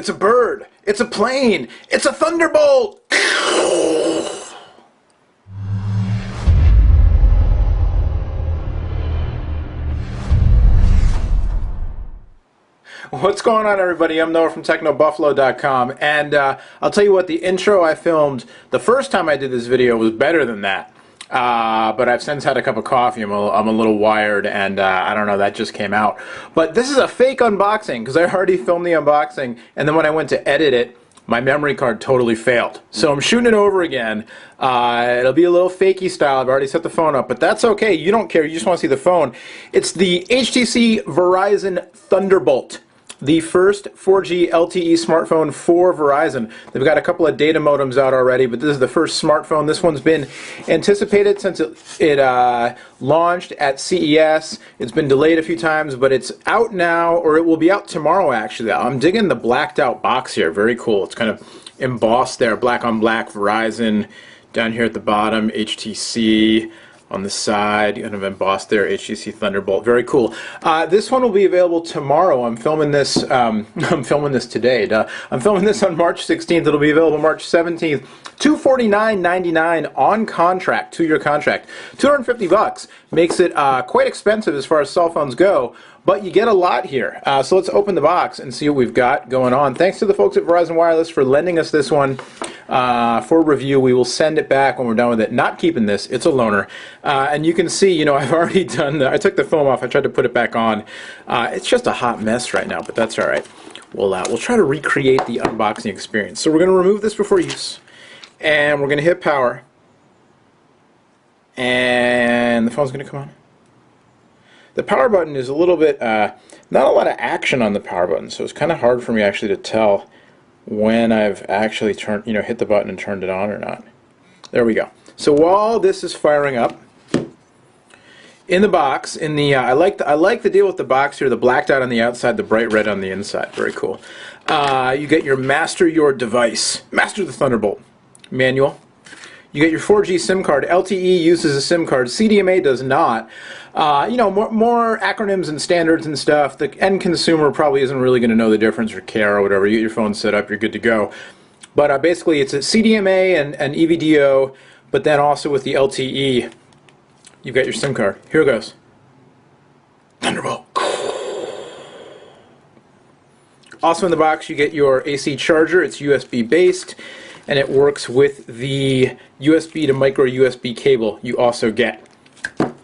It's a bird. It's a plane. It's a Thunderbolt. What's going on, everybody? I'm Noah from TechnoBuffalo.com, and I'll tell you what, the intro I filmed the first time I did this video was better than that. But I've since had a cup of coffee. I'm a little wired, and I don't know, that just came out. But this is a fake unboxing, because I already filmed the unboxing, and then when I went to edit it, my memory card totally failed. So I'm shooting it over again. It'll be a little fakey style. I've already set the phone up, but that's okay. You don't care. You just want to see the phone. It's the HTC Verizon Thunderbolt, the first 4G LTE smartphone for Verizon. They've got a couple of data modems out already, but this is the first smartphone. This one's been anticipated since it launched at CES. It's been delayed a few times, but it's out now, or it will be out tomorrow, actually. I'm digging the blacked out box here. Very cool. It's kind of embossed there, black on black, Verizon. Down here at the bottom, HTC. On the side, kind of embossed there, HTC Thunderbolt. Very cool. This one will be available tomorrow. I'm filming this. I'm filming this today. I'm filming this on March 16th. It'll be available March 17th. $249.99 on contract, 2-year contract. $250 makes it quite expensive as far as cell phones go. But you get a lot here. So let's open the box and see what we've got going on. Thanks to the folks at Verizon Wireless for lending us this one for review. We will send it back when we're done with it. Not keeping this. It's a loaner. And you can see, you know, I've already done I took the film off. I tried to put it back on. It's just a hot mess right now, but that's all right. We'll try to recreate the unboxing experience. So we're going to remove this before use. And we're going to hit power. And the phone's going to come on. The power button is a little bit, not a lot of action on the power button, so it's kind of hard for me actually to tell when I've actually hit the button and turned it on or not. There we go. So while this is firing up, in the box, I like the deal with the box here, the blacked out on the outside, the bright red on the inside. Very cool. You get your Master Your Device, Master the Thunderbolt manual. You get your 4G SIM card. LTE uses a SIM card. CDMA does not. You know, more acronyms and standards and stuff. The end consumer probably isn't really going to know the difference or care or whatever. You get your phone set up, you're good to go. But basically, it's a CDMA and EVDO, but then also with the LTE, you've got your SIM card. Here it goes. Thunderbolt. Also in the box, you get your AC charger. It's USB based. And it works with the USB to micro USB cable you also get. Now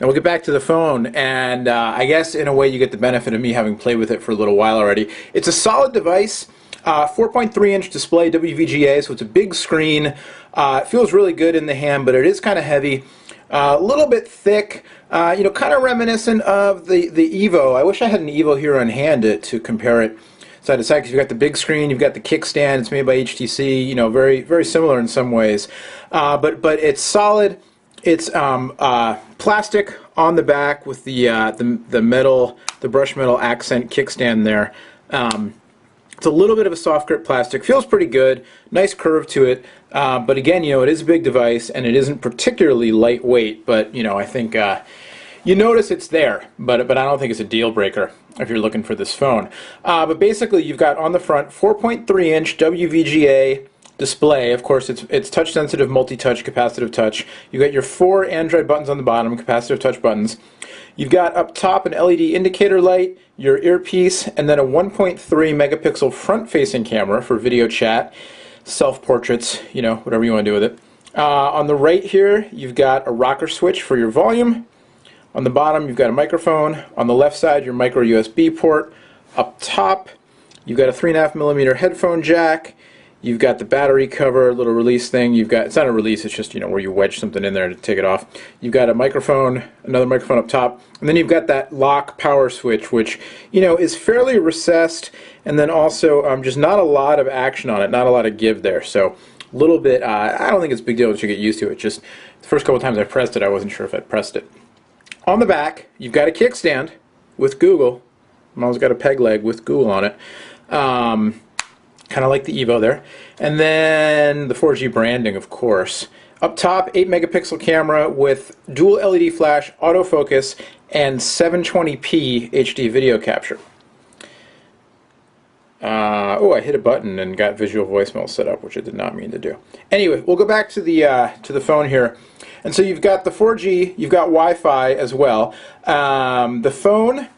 we'll get back to the phone, and I guess in a way you get the benefit of me having played with it for a little while already. It's a solid device, 4.3-inch display, WVGA, so it's a big screen. It feels really good in the hand, but it is kind of heavy, a little bit thick, you know, kind of reminiscent of the Evo. I wish I had an Evo here on hand to compare it side to side, because you've got the big screen, you've got the kickstand. It's made by HTC, you know, very, very similar in some ways. But it's solid. It's plastic on the back with the metal, the brush metal accent kickstand there. It's a little bit of a soft grip plastic. Feels pretty good. Nice curve to it. But again, you know, it is a big device, and it isn't particularly lightweight. But you know, I think you notice it's there, but I don't think it's a deal breaker if you're looking for this phone. But basically, you've got on the front 4.3-inch WVGA display. Of course, it's touch-sensitive, multi-touch, capacitive touch. You've got your 4 Android buttons on the bottom, capacitive touch buttons. You've got up top an LED indicator light, your earpiece, and then a 1.3 megapixel front-facing camera for video chat, self-portraits, you know, whatever you want to do with it. On the right here, you've got a rocker switch for your volume. On the bottom, you've got a microphone. On the left side, your micro USB port. Up top, you've got a 3.5mm headphone jack. You've got the battery cover, little release thing. You've got, it's not a release, it's just, you know, where you wedge something in there to take it off. You've got a microphone, another microphone up top, and then you've got that lock power switch, which, you know, is fairly recessed, and then also just not a lot of action on it, not a lot of give there. So a little bit, I don't think it's a big deal once you get used to it. Just the first couple times I pressed it, I wasn't sure if I'd pressed it. On the back, you've got a kickstand with Google. Mom's got a peg leg with Google on it. Kind of like the Evo there. And then the 4G branding, of course. Up top, 8 megapixel camera with dual LED flash, autofocus, and 720p HD video capture. Oh, I hit a button and got visual voicemail set up, which I did not mean to do. Anyway, we'll go back to the phone here. And so you've got the 4G, you've got Wi-Fi as well. The phone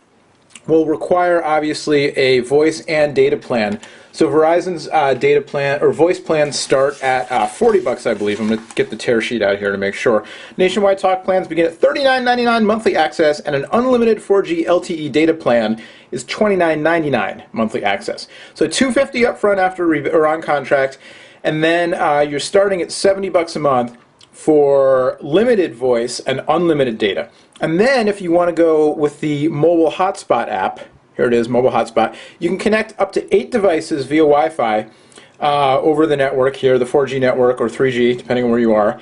will require, obviously, a voice and data plan. So Verizon's data plan or voice plans start at $40, I believe. I'm going to get the tear sheet out here to make sure. Nationwide talk plans begin at $39.99 monthly access, and an unlimited 4G LTE data plan is $29.99 monthly access. So $250 up front after or on contract, and then you're starting at $70 a month for limited voice and unlimited data. And then if you want to go with the mobile hotspot app, here it is, mobile hotspot, you can connect up to 8 devices via Wi-Fi over the network here, the 4G network or 3G, depending on where you are.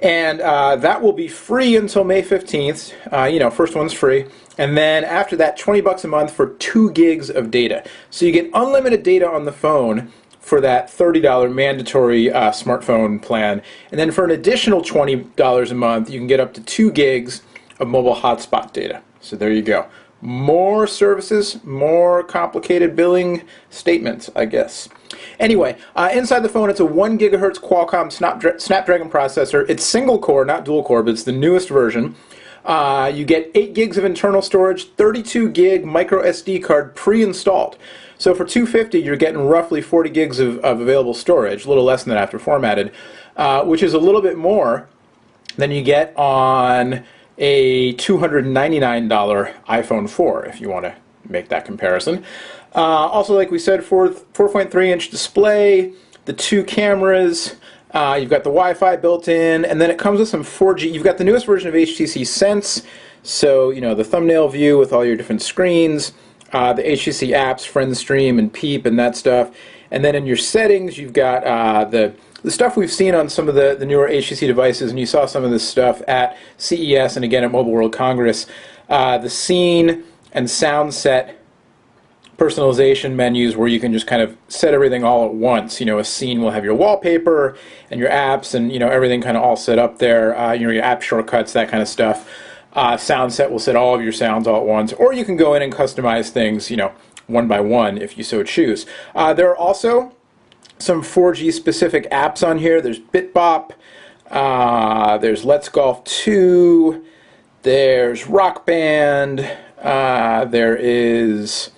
And that will be free until May 15th. You know, first one's free. And then after that, $20 a month for 2 gigs of data. So you get unlimited data on the phone for that $30 mandatory smartphone plan. And then for an additional $20 a month, you can get up to 2 gigs of mobile hotspot data. So there you go. More services, more complicated billing statements, I guess. Anyway, inside the phone, it's a 1 gigahertz Qualcomm Snapdragon processor. It's single core, not dual core, but it's the newest version. You get 8 gigs of internal storage, 32 gig micro SD card pre-installed. So for $250, you're getting roughly 40 gigs of available storage, a little less than that after formatted, which is a little bit more than you get on a $299 iPhone 4, if you want to make that comparison. Also, like we said, 4.3-inch display, the 2 cameras, you've got the Wi-Fi built in, and then it comes with some 4G. You've got the newest version of HTC Sense, so you know the thumbnail view with all your different screens, the HTC apps, FriendStream and Peep and that stuff, and then in your settings you've got the stuff we've seen on some of the newer HTC devices, and you saw some of this stuff at CES and again at Mobile World Congress. The scene and sound set personalization menus where you can just kind of set everything all at once. You know, a scene will have your wallpaper and your apps and, you know, everything kind of all set up there. You know, your app shortcuts, that kind of stuff. Sound set will set all of your sounds all at once, or you can go in and customize things, you know, one by one if you so choose. There are also some 4G specific apps on here. There's BitBop, there's Let's Golf 2, there's Rock Band, there is,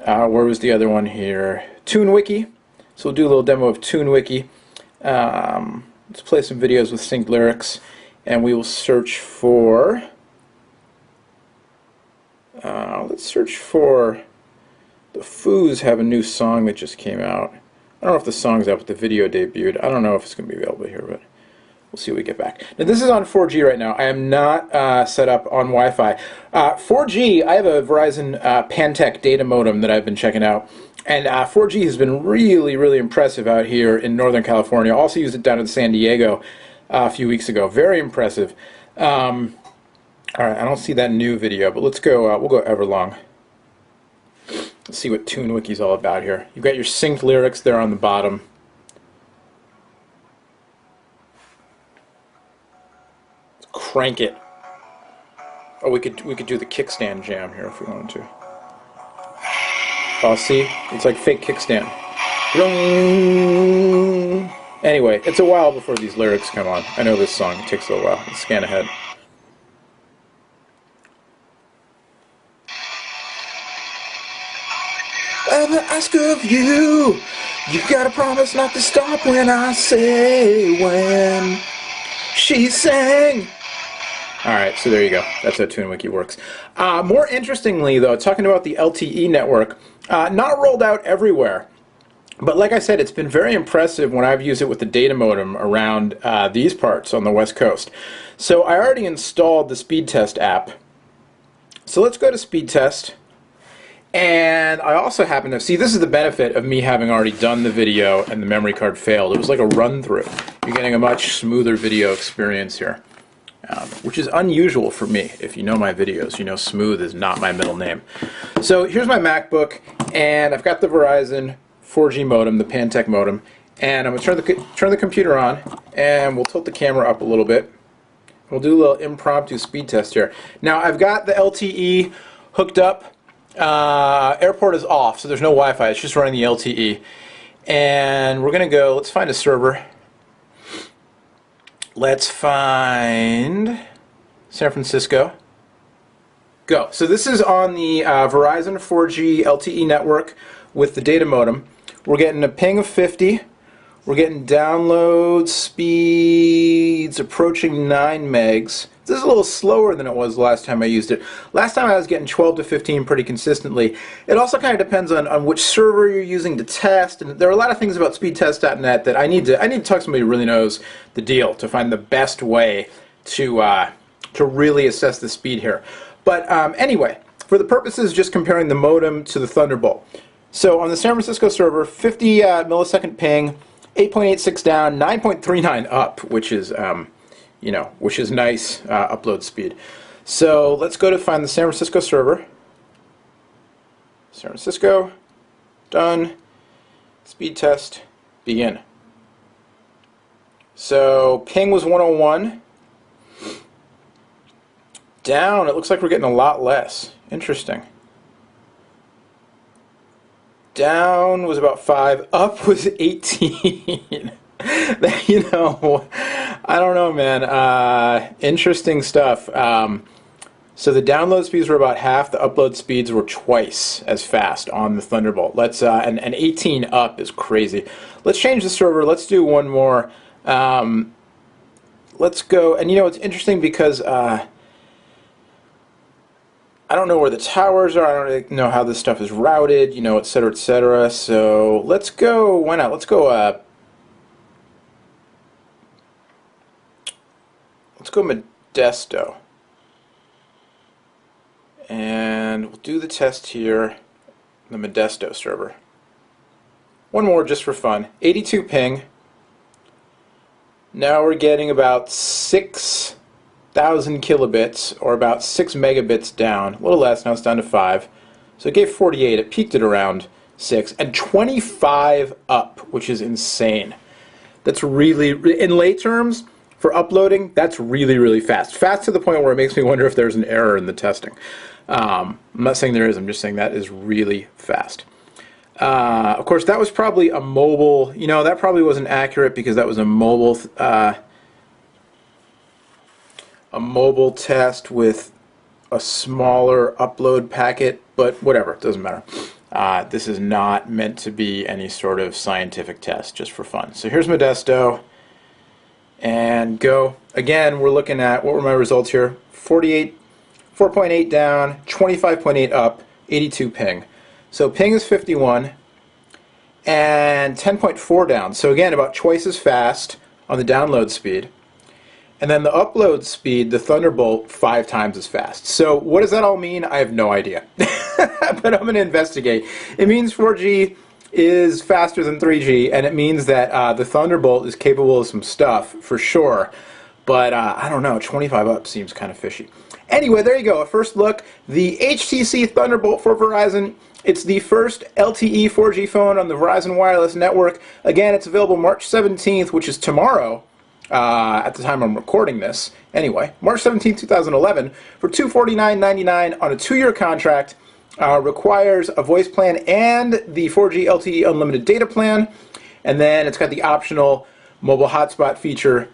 where was the other one here? TuneWiki. So we'll do a little demo of TuneWiki. Let's play some videos with synced lyrics, and we will search for, let's search for, the Foos have a new song that just came out. I don't know if the song's out, but the video debuted. I don't know if it's going to be available here, but we'll see when we get back. Now, this is on 4G right now. I am not set up on Wi-Fi. 4G, I have a Verizon Pantech data modem that I've been checking out, and 4G has been really, really impressive out here in Northern California. I also used it down in San Diego a few weeks ago. Very impressive. All right, I don't see that new video, but let's go, we'll go Everlong. Let's see what TuneWiki's all about here. You've got your synced lyrics there on the bottom. Let's crank it. Oh, we could do the kickstand jam here if we wanted to. Oh, see? It's like fake kickstand. Anyway, it's a while before these lyrics come on. I know this song. It takes a little while. Let's scan ahead. I ask of you, you gotta promise not to stop when I say when she sang. Alright, so there you go. That's how TuneWiki works. More interestingly, though, talking about the LTE network, not rolled out everywhere. But like I said, it's been very impressive when I've used it with the data modem around these parts on the West Coast. So I already installed the speed test app. So let's go to speed test. And I also happen to see, this is the benefit of me having already done the video and the memory card failed. It was like a run through. You're getting a much smoother video experience here, which is unusual for me. If you know my videos, you know smooth is not my middle name. So here's my MacBook, and I've got the Verizon 4G modem, the Pantech modem, and I'm going to turn the computer on, and we'll tilt the camera up a little bit. We'll do a little impromptu speed test here. Now I've got the LTE hooked up Airport is off, so there's no Wi-Fi. It's just running the LTE. And we're going to go, let's find a server. Let's find San Francisco. Go. So this is on the Verizon 4G LTE network with the data modem. We're getting a ping of 50. We're getting download speeds approaching 9 megs. This is a little slower than it was last time I used it. Last time I was getting 12 to 15 pretty consistently. It also kind of depends on which server you're using to test, and there are a lot of things about speedtest.net that I need to talk to somebody who really knows the deal to find the best way to really assess the speed here. But anyway, for the purposes just comparing the modem to the Thunderbolt. So on the San Francisco server, 50 millisecond ping, 8.86 down, 9.39 up, which is which is nice upload speed. So let's go to find the San Francisco server. San Francisco, done. Speed test, begin. So ping was 101. Down, it looks like we're getting a lot less. Interesting. Down was about 5, up was 18. You know, I don't know, man. Interesting stuff. So the download speeds were about half, the upload speeds were twice as fast on the Thunderbolt. Let's and 18 up is crazy. Let's change the server. Let's do one more. Let's go, and you know, it's interesting because I don't know where the towers are, I don't really know how this stuff is routed, you know, et cetera, et cetera. So let's go, why not? Let's go Modesto. And we'll do the test here, the Modesto server. One more just for fun. 82 ping. Now we're getting about 6,000 kilobits, or about 6 megabits down. A little less, now it's down to 5. So it gave 48. It peaked at around 6. And 25 up, which is insane. That's really, in lay terms, for uploading, that's really, really fast. Fast to the point where it makes me wonder if there's an error in the testing. I'm not saying there is, I'm just saying that is really fast. Of course, that was probably a mobile, you know, that probably wasn't accurate because that was a mobile test with a smaller upload packet, but whatever, it doesn't matter. This is not meant to be any sort of scientific test, just for fun. So here's Modesto, and go. Again, we're looking at, what were my results here? 4.8 down, 25.8 up, 82 ping. So ping is 51, and 10.4 down. So again, about twice as fast on the download speed. And then the upload speed, the Thunderbolt, 5 times as fast. So what does that all mean? I have no idea. But I'm going to investigate. It means 4G is faster than 3G, and it means that the Thunderbolt is capable of some stuff, for sure. But I don't know, 25 up seems kind of fishy. Anyway, there you go, a first look. The HTC Thunderbolt for Verizon. It's the first LTE 4G phone on the Verizon Wireless Network. Again, it's available March 17th, which is tomorrow. At the time I'm recording this. Anyway, March 17, 2011, for $249.99 on a 2-year contract. Requires a voice plan and the 4G LTE unlimited data plan. And then it's got the optional mobile hotspot feature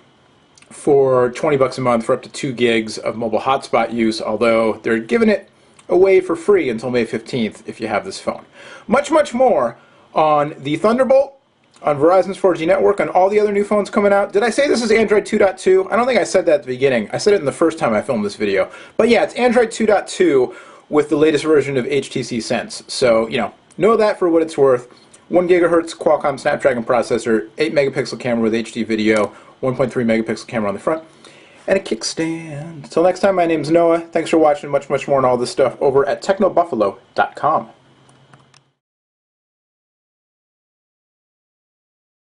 for 20 bucks a month for up to 2 gigs of mobile hotspot use, although they're giving it away for free until May 15th if you have this phone. Much, much more on the Thunderbolt, on Verizon's 4G network, on all the other new phones coming out. Did I say this is Android 2.2? I don't think I said that at the beginning. I said it in the first time I filmed this video. But yeah, it's Android 2.2 with the latest version of HTC Sense. So, you know that for what it's worth. 1 gigahertz Qualcomm Snapdragon processor, 8 megapixel camera with HD video, 1.3 megapixel camera on the front, and a kickstand. Until next time, my name's Noah. Thanks for watching. Much, much more on all this stuff over at technobuffalo.com.